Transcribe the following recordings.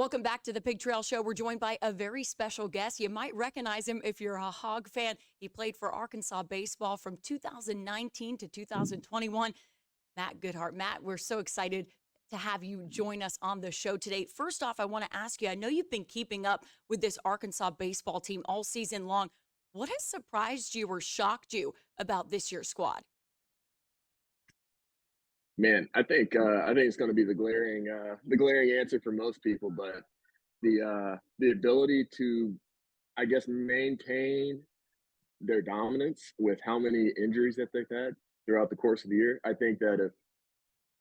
Welcome back to the Pig Trail Show. We're joined by a very special guest. You might recognize him if you're a Hog fan. He played for Arkansas baseball from 2019 to 2021. Matt Goodheart. Matt, we're so excited to have you join us on the show today. First off, I want to ask you, I know you've been keeping up with this Arkansas baseball team all season long. What has surprised you or shocked you about this year's squad? Man, I think it's going to be the glaring answer for most people, but the ability to, I guess, maintain their dominance with how many injuries that they've had throughout the course of the year. I think that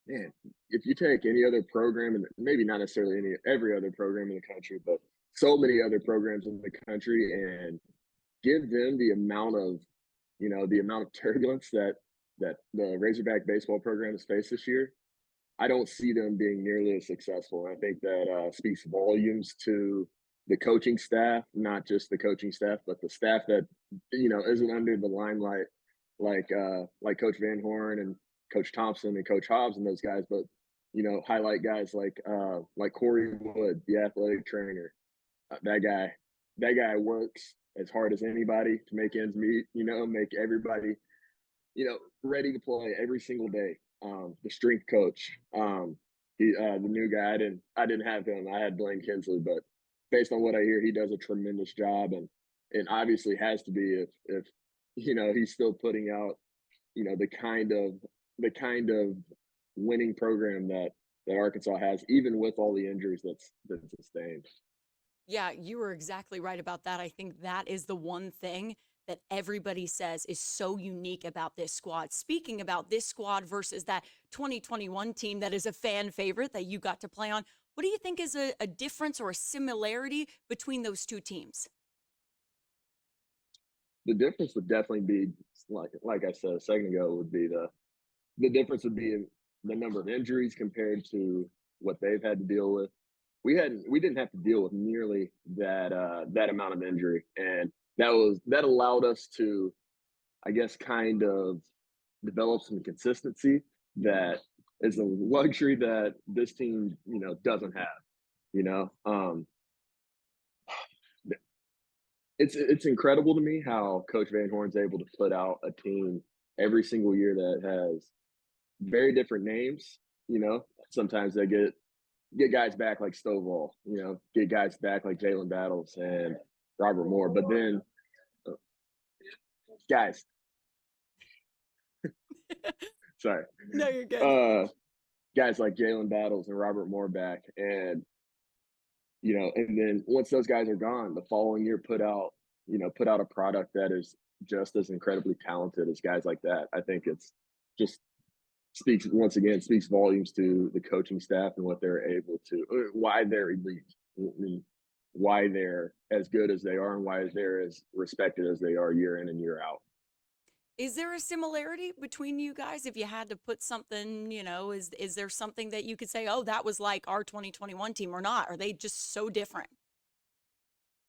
if you take any other program, and maybe not necessarily every other program in the country, but so many other programs in the country, and give them the amount of turbulence that the Razorback baseball program has faced this year, I don't see them being nearly as successful. I think that speaks volumes to the coaching staff, not just the coaching staff, but the staff that isn't under the limelight, like Coach Van Horn and Coach Thompson and Coach Hobbs and those guys, but highlight guys like Corey Wood, the athletic trainer. That guy works as hard as anybody to make ends meet. Make everybody ready to play every single day. The strength coach, the new guy. I didn't have him. I had Blaine Kinsley, but based on what I hear, he does a tremendous job, and obviously has to be if he's still putting out the kind of winning program that Arkansas has, even with all the injuries that's sustained. Yeah, you were exactly right about that. I think that is the one thing that everybody says is so unique about this squad. Speaking about this squad versus that 2021 team that is a fan favorite that you got to play on, what do you think is a difference or a similarity between those two teams? The difference would definitely be, like I said a second ago, would be the difference would be in the number of injuries compared to what they've had to deal with. We didn't have to deal with nearly that amount of injury, and that allowed us to, I guess, kind of develop some consistency that is a luxury that this team doesn't have. You know, it's incredible to me how Coach Van Horn's able to put out a team every single year that has very different names. Sometimes they get guys back like Stovall, get guys back like Jalen Battles and Robert Moore. But then, uh, guys, sorry, No, you're good. uh, guys like Jalen Battles and Robert Moore back, and then once those guys are gone, the following year put out a product that is just as incredibly talented as guys like that. I think it's just speaks volumes to the coaching staff and what they're able to, why they're elite, I mean, why they're as good as they are, and why they're as respected as they are year in and year out. Is there a similarity between you guys? If you had to put something, is there something that you could say, oh, that was like our 2021 team or not? Are they just so different?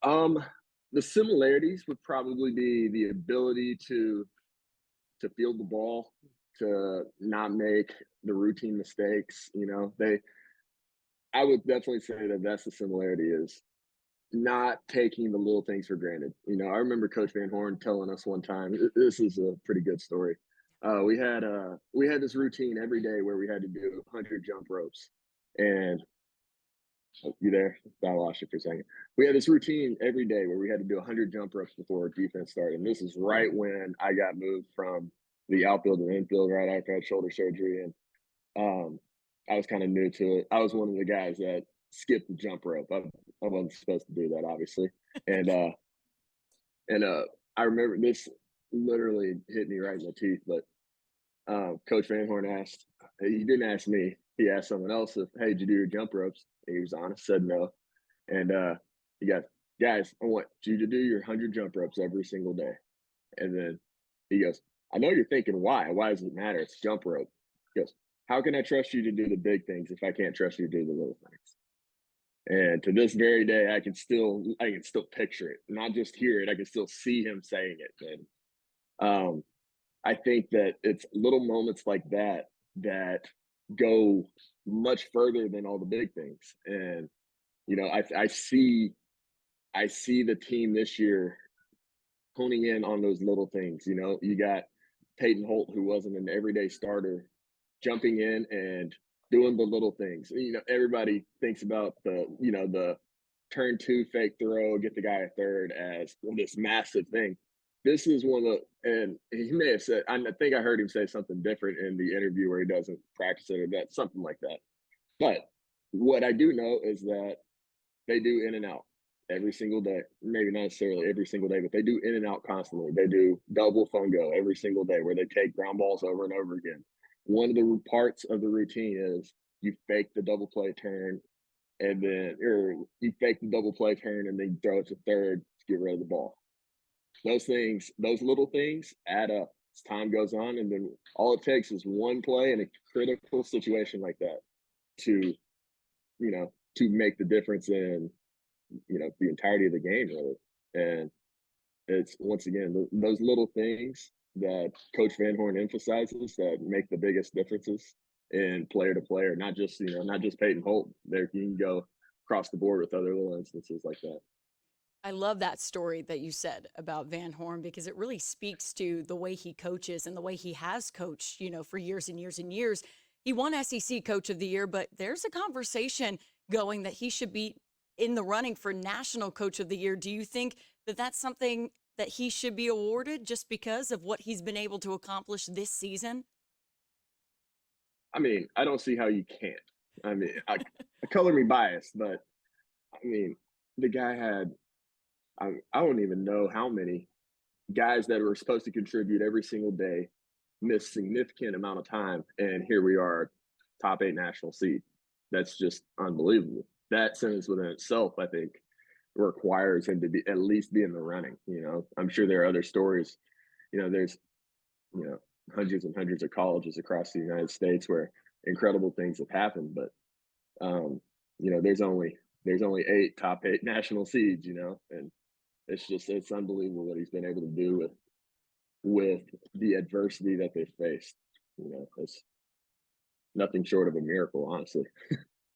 Um, the similarities would probably be the ability to field the ball, to not make the routine mistakes. I would definitely say that that's the similarity, is not taking the little things for granted. I remember Coach Van Horn telling us one time. This is a pretty good story. We had this routine every day where we had to do 100 jump ropes, and oh, you there? I lost you for a second. We had this routine every day where we had to do 100 jump ropes before defense started. And this is right when I got moved from the outfield to the infield, right after I had shoulder surgery, and um, I was kind of new to it. I was one of the guys that skipped the jump rope. I wasn't supposed to do that, obviously. And I remember this literally hit me right in the teeth. But Coach Van Horn asked, he didn't ask me. He asked someone else if, hey, did you do your jump ropes? And he was honest, said no. And he got, guys, I want you to do your 100 jump ropes every single day. And then he goes, I know you're thinking, why? Why does it matter? It's jump rope. He goes, how can I trust you to do the big things if I can't trust you to do the little things? And to this very day, I can still picture it, not just hear it. I can still see him saying it. And I think that it's little moments like that go much further than all the big things. And I see the team this year honing in on those little things. You got Peyton Holt, who wasn't an everyday starter, jumping in and doing the little things. Everybody thinks about the turn two fake throw, get the guy a third as this massive thing. This is one of and he may have said, I think I heard him say something different in the interview where he doesn't practice it or that something like that. But what I do know is that they do in and out every single day. Maybe not necessarily every single day, but they do in and out constantly. They do double fungo every single day where they take ground balls over and over again. One of the parts of the routine is you fake the double play turn and then or you fake the double play turn and then throw it to third to get rid of the ball. Those things, those little things add up as time goes on, and then all it takes is one play in a critical situation like that to to make the difference in the entirety of the game really. And it's once again those little things that Coach Van Horn emphasizes that make the biggest differences in player to player, not just Peyton Holt. There you can go across the board with other little instances like that. I love that story that you said about Van Horn because it really speaks to the way he coaches and the way he has coached, for years and years and years. He won SEC Coach of the Year, but there's a conversation going that he should be in the running for National Coach of the Year. Do you think that that's something that he should be awarded just because of what he's been able to accomplish this season? I mean, I don't see how you can't. I mean, I color me biased, but I mean, the guy had I don't even know how many guys that were supposed to contribute every single day missed significant amount of time, and here we are, top 8 national seed. That's just unbelievable. That sentence within itself, I think, requires him to be at least be in the running. I'm sure there are other stories. There's you know hundreds and hundreds of colleges across the United States where incredible things have happened, but there's only 8 top 8 national seeds. And it's unbelievable what he's been able to do with the adversity that they faced. It's nothing short of a miracle, honestly.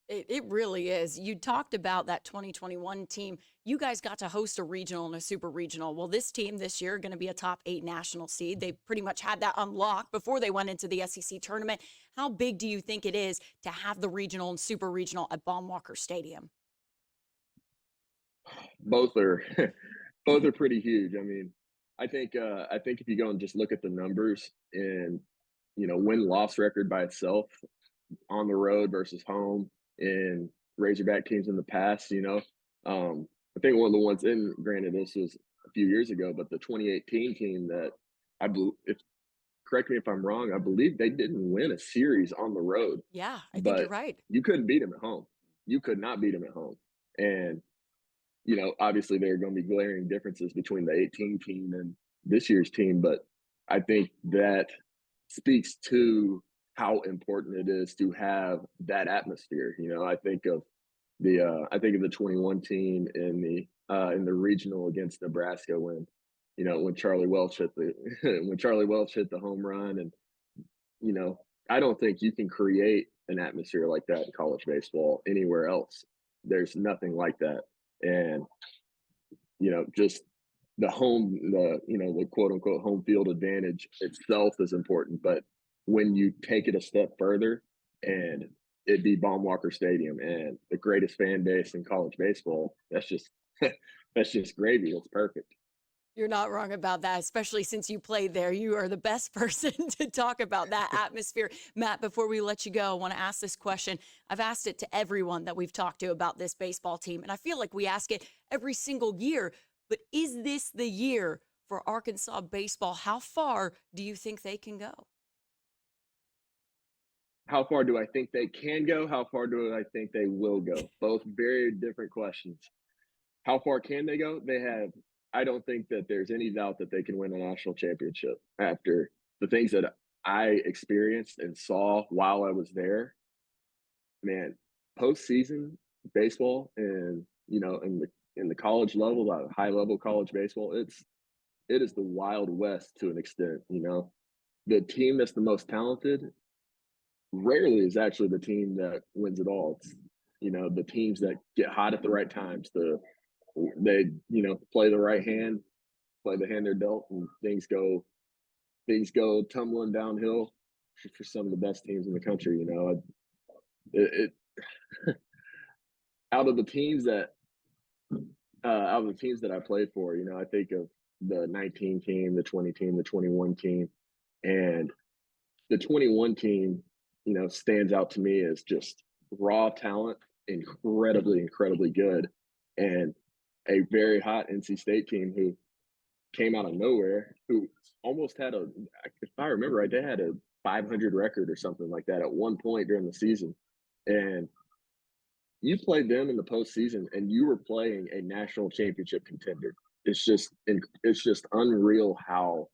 It really is. You talked about that 2021 team. You guys got to host a regional and a super regional. Well, this team this year going to be a top 8 national seed. They pretty much had that unlocked before they went into the SEC tournament. How big do you think it is to have the regional and super regional at Baum Stadium? Both are both are pretty huge. I mean, I think if you go and just look at the numbers and win loss record by itself on the road versus home in Razorback teams in the past, I think one of the ones, and granted this was a few years ago, but the 2018 team that I believe, if correct me if I'm wrong, I believe they didn't win a series on the road, Yeah, I think you're but right. you couldn't beat them at home. You could not beat them at home. And obviously there are going to be glaring differences between the 18 team and this year's team, but I think that speaks to how important it is to have that atmosphere. I think of the 21 team in the regional against Nebraska when Charlie Welch hit the when Charlie Welch hit the home run. And you know I don't think you can create an atmosphere like that in college baseball anywhere else. There's nothing like that. And just the quote unquote home field advantage itself is important. But when you take it a step further and it be Baum Stadium and the greatest fan base in college baseball, that's just that's just gravy. That's perfect. You're not wrong about that, especially since you played there. You are the best person to talk about that atmosphere. Matt, before we let you go, I want to ask this question. I've asked it to everyone that we've talked to about this baseball team, and I feel like we ask it every single year. But is this the year for Arkansas baseball? How far do you think they can go? How far do I think they can go? How far do I think they will go? Both very different questions. How far can they go? I don't think that there's any doubt that they can win a national championship after the things that I experienced and saw while I was there. Man, postseason baseball and in the college level, the high level college baseball, it is the wild west to an extent. The team that's the most talented rarely is actually the team that wins it all. the teams that get hot at the right times, they play the right hand, play the hand they're dealt, and things go tumbling downhill for some of the best teams in the country. It out of the teams that out of the teams that I played for, I think of the 19 team, the 20 team, the 21 team, and the 21 team, stands out to me as just raw talent, incredibly, incredibly good, and a very hot NC State team who came out of nowhere, who almost had if I remember right, they had a 500 record or something like that at one point during the season. And you played them in the postseason and you were playing a national championship contender. It's just unreal how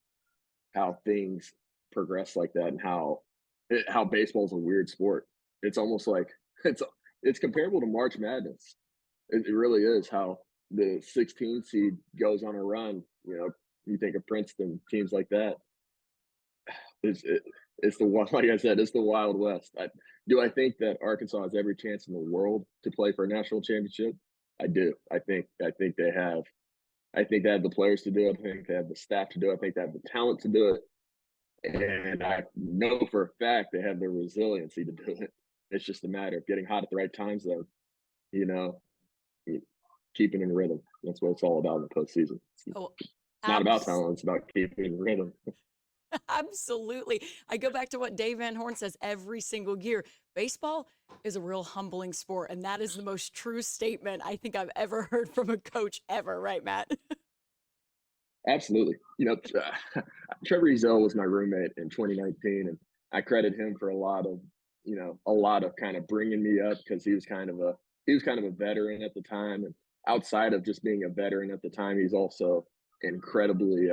things progress like that, and how baseball is a weird sport. It's almost like it's it's comparable to March Madness. It really is, how the 16 seed goes on a run. You think of Princeton, teams like that. It's like I said, it's the Wild West. Do I think that Arkansas has every chance in the world to play for a national championship? I do. I think they have. I think they have the players to do it. I think they have the staff to do it. I think they have the talent to do it. And I know for a fact they have the resiliency to do it. It's just a matter of getting hot at the right times, though. You know, keeping in rhythm. That's what it's all about in the postseason. Oh, It's not about abs talent. It's about keeping in rhythm. absolutely. I go back to what Dave Van Horn says every single year. Baseball is a real humbling sport, and that is the most true statement I think I've ever heard from a coach ever, right, Matt? Absolutely. Trevor Ezell was my roommate in 2019, and I credit him for a lot of kind of bringing me up, because he was kind of a veteran at the time, and outside of just being a veteran at the time, he's also incredibly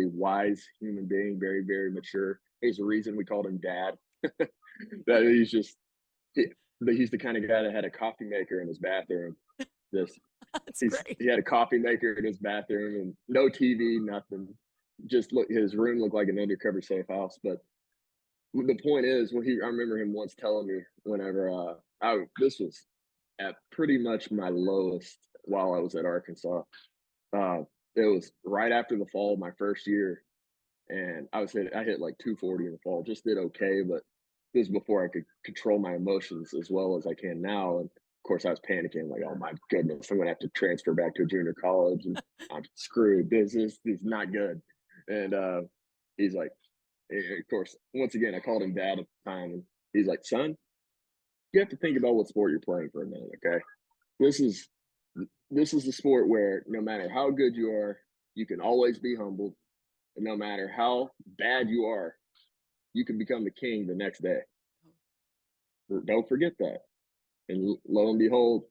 wise human being, very very mature. There's a reason we called him Dad. That he, he's the kind of guy that had a coffee maker in his bathroom. This That's great. he had a coffee maker in his bathroom and no TV, nothing. Just look, his room looked like an undercover safe house. But the point is, I remember him once telling me, whenever this was at pretty much my lowest while I was at Arkansas. Uh, it was right after the fall of my first year, and I hit like 240 in the fall, just did okay, but this is before I could control my emotions as well as I can now. And of course, I was panicking, like, oh my goodness, I'm gonna have to transfer back to a junior college, and I'm screwed. This is not good. And he's like, of course, once again, I called him Dad at the time, and he's like, son, you have to think about what sport you're playing for a minute, okay? This is this is a sport where no matter how good you are, you can always be humbled, and no matter how bad you are, you can become the king the next day. Don't forget that. And lo and behold,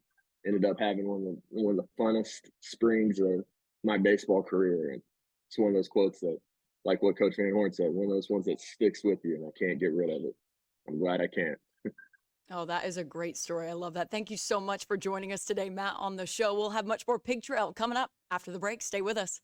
ended up having one of the funnest springs of my baseball career. And it's one of those quotes that, like what Coach Van Horn said, one of those ones that sticks with you, and I can't get rid of it. I'm glad I can't. Oh, that is a great story. I love that. Thank you so much for joining us today, Matt, on the show. We'll have much more Pig Trail coming up after the break. Stay with us.